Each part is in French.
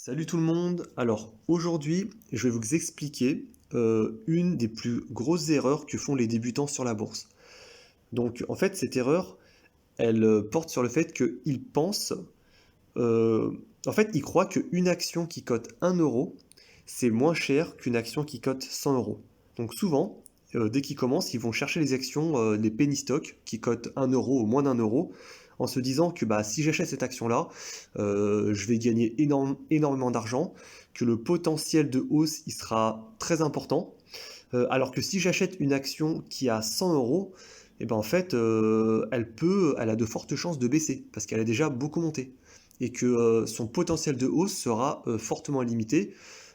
Salut tout le monde. Alors aujourd'hui, je vais vous expliquer une des plus grosses erreurs que font les débutants sur la bourse. Donc en fait, cette erreur, elle porte sur le fait qu'ils pensent, euh, en fait, ils croient qu'une action qui cote 1 euro, c'est moins cher qu'une action qui cote 100 euros. Donc souvent, dès qu'ils commencent, ils vont chercher les actions, les penny stocks, qui cotent 1 euro ou moins d'1 euro, en se disant que bah, si j'achète cette action-là, je vais gagner énormément d'argent, que le potentiel de hausse il sera très important, alors que si j'achète une action qui a 100 euros, et ben en fait, elle a de fortes chances de baisser, parce qu'elle a déjà beaucoup monté, et que son potentiel de hausse sera fortement limité.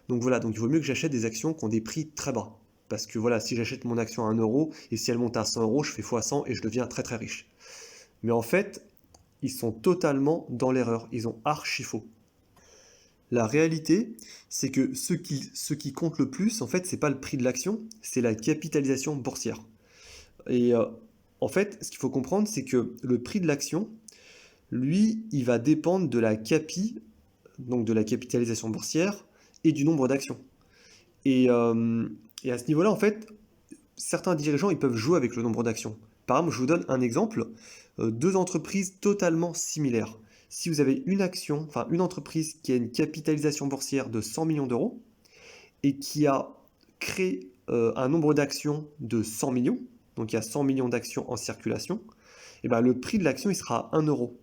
Donc voilà, donc il vaut mieux que j'achète des actions qui ont des prix très bas. Parce que voilà, si j'achète mon action à 1 euro, et si elle monte à 100 euros, je fais x100 et je deviens très très riche. Mais en fait, ils sont totalement dans l'erreur, ils ont archi faux. La réalité, c'est que ce qui compte le plus, en fait, c'est pas le prix de l'action, c'est la capitalisation boursière. Et en fait, ce qu'il faut comprendre, c'est que le prix de l'action, lui, il va dépendre de la capi, donc de la capitalisation boursière, et du nombre d'actions. Et, euh, et à ce niveau-là, en fait, certains dirigeants, ils peuvent jouer avec le nombre d'actions. Par exemple, je vous donne un exemple, deux entreprises totalement similaires. Si vous avez une action, enfin une entreprise qui a une capitalisation boursière de 100 millions d'euros et qui a créé un nombre d'actions de 100 millions, donc il y a 100 millions d'actions en circulation, et ben le prix de l'action il sera à 1 euro.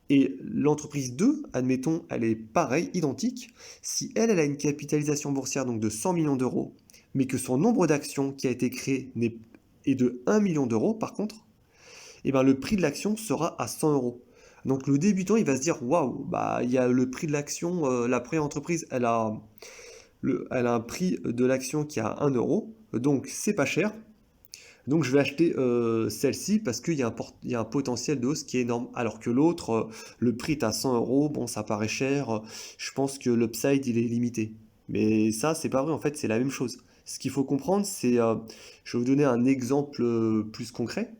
Et l'entreprise 2, admettons, elle est pareille, identique. Si elle a une capitalisation boursière donc de 100 millions d'euros, mais que son nombre d'actions qui a été créé est de 1 million d'euros par contre, eh ben, le prix de l'action sera à 100 euros. Donc le débutant, il va se dire, waouh, bah, il y a le prix de l'action, la première entreprise, elle a un prix de l'action qui est à 1 euro, donc c'est pas cher. Donc je vais acheter celle-ci parce qu'il y a un potentiel de hausse qui est énorme. Alors que l'autre, le prix est à 100 euros, bon ça paraît cher, je pense que l'upside il est limité. Mais ça c'est pas vrai, en fait c'est la même chose. Ce qu'il faut comprendre c'est, je vais vous donner un exemple plus concret.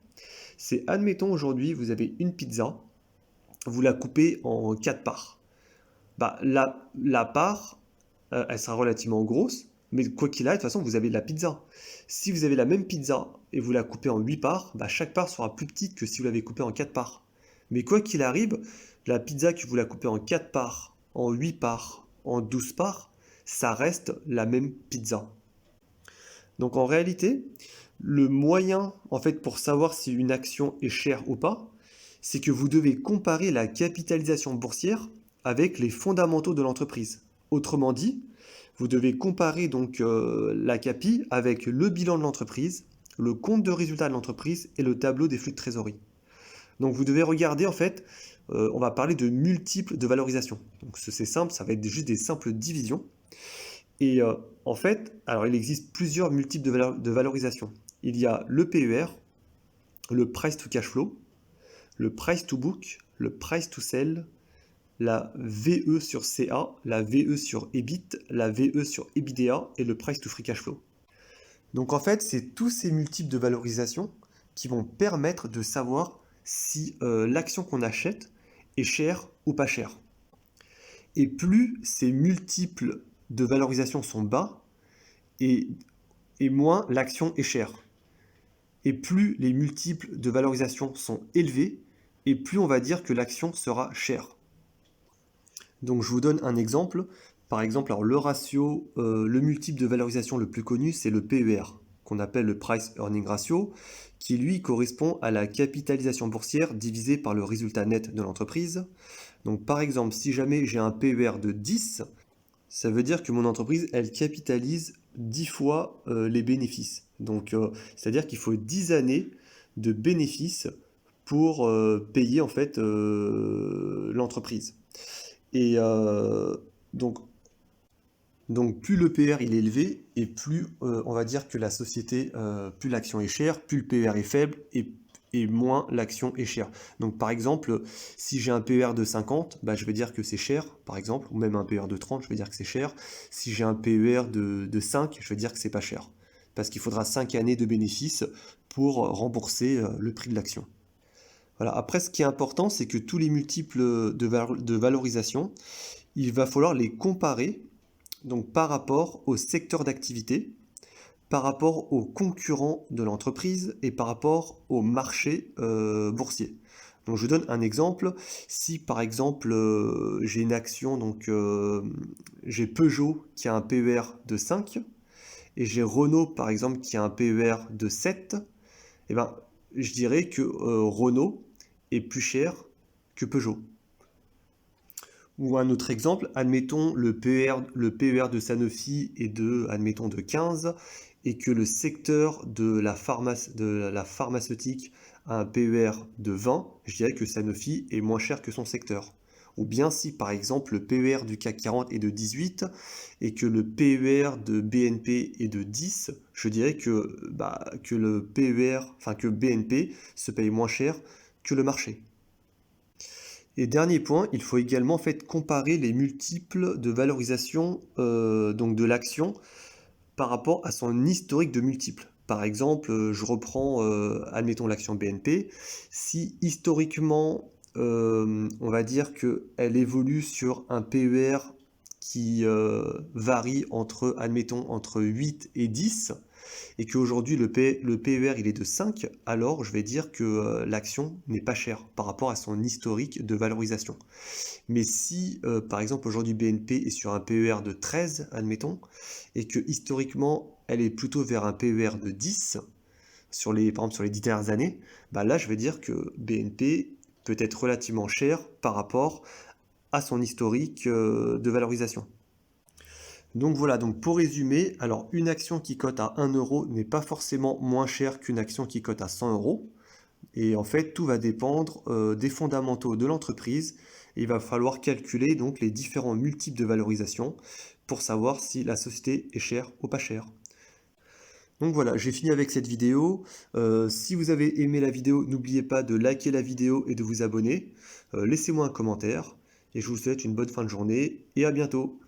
C'est admettons aujourd'hui vous avez une pizza, vous la coupez en 4 parts. Bah, la part, elle sera relativement grosse, mais quoi qu'il arrive, de toute façon, vous avez de la pizza. Si vous avez la même pizza et vous la coupez en 8 parts, bah, chaque part sera plus petite que si vous l'avez coupée en 4 parts. Mais quoi qu'il arrive, la pizza que vous la coupez en 4 parts, en 8 parts, en 12 parts, ça reste la même pizza. Donc en réalité, le moyen, en fait, pour savoir si une action est chère ou pas, c'est que vous devez comparer la capitalisation boursière avec les fondamentaux de l'entreprise. Autrement dit, vous devez comparer donc la capi avec le bilan de l'entreprise, le compte de résultat de l'entreprise et le tableau des flux de trésorerie. Donc vous devez regarder en fait, on va parler de multiples de valorisation. Donc c'est simple, ça va être juste des simples divisions. Et en fait, alors il existe plusieurs multiples de valorisation. Il y a le PER, le price to cash flow, le price to book, le price to sell, la VE sur CA, la VE sur EBIT, la VE sur EBITDA et le price to free cash flow. Donc en fait, c'est tous ces multiples de valorisation qui vont permettre de savoir si l'action qu'on achète est chère ou pas chère. Et plus ces multiples de valorisation sont bas, et, et moins l'action est chère. Et plus les multiples de valorisation sont élevés, et plus on va dire que l'action sera chère. Donc je vous donne un exemple. Par exemple, alors le ratio, le multiple de valorisation le plus connu, c'est le PER, qu'on appelle le Price Earning Ratio, qui lui correspond à la capitalisation boursière divisée par le résultat net de l'entreprise. Donc par exemple, si jamais j'ai un PER de 10, ça veut dire que mon entreprise, elle capitalise 10 fois les bénéfices. Donc c'est-à-dire qu'il faut 10 années de bénéfices pour payer en fait l'entreprise. Et donc, donc plus le PR il est élevé et plus on va dire que la société, plus l'action est chère, plus le PR est faible et moins l'action est chère. Donc par exemple, si j'ai un PER de 50, bah, je vais dire que c'est cher, par exemple, ou même un PER de 30, je vais dire que c'est cher. Si j'ai un PER de 5, je vais dire que c'est pas cher. Parce qu'il faudra 5 années de bénéfices pour rembourser le prix de l'action. Voilà. Après, ce qui est important, c'est que tous les multiples de valorisation, il va falloir les comparer donc par rapport au secteur d'activité, par rapport aux concurrents de l'entreprise et par rapport au marché boursier. Donc je vous donne un exemple. Si par exemple j'ai une action, donc j'ai Peugeot qui a un PER de 5 et j'ai Renault par exemple qui a un PER de 7, eh ben, je dirais que Renault est plus cher que Peugeot. Ou un autre exemple, admettons le PER de Sanofi est de, admettons, de 15 et que le secteur de la pharmaceutique a un PER de 20, je dirais que Sanofi est moins cher que son secteur. Ou bien si par exemple le PER du CAC 40 est de 18 et que le PER de BNP est de 10, je dirais que le PER, enfin que BNP se paye moins cher que le marché. Et dernier point, il faut également en fait comparer les multiples de valorisation donc de l'action par rapport à son historique de multiples. Par exemple, je reprends, admettons l'action BNP. Si historiquement, on va dire qu'elle évolue sur un PER qui varie entre, admettons, entre 8 et 10, et qu'aujourd'hui le PER il est de 5, alors je vais dire que l'action n'est pas chère par rapport à son historique de valorisation. Mais si par exemple aujourd'hui BNP est sur un PER de 13, admettons, et que historiquement elle est plutôt vers un PER de 10, par exemple sur les 10 dernières années, bah là je vais dire que BNP peut être relativement cher par rapport à son historique de valorisation. Donc voilà, donc pour résumer, alors une action qui cote à 1 euro n'est pas forcément moins chère qu'une action qui cote à 100 euros. Et en fait, tout va dépendre des fondamentaux de l'entreprise. Il va falloir calculer donc les différents multiples de valorisation pour savoir si la société est chère ou pas chère. Donc voilà, j'ai fini avec cette vidéo. Si vous avez aimé la vidéo, n'oubliez pas de liker la vidéo et de vous abonner. Laissez-moi un commentaire. Et je vous souhaite une bonne fin de journée et à bientôt.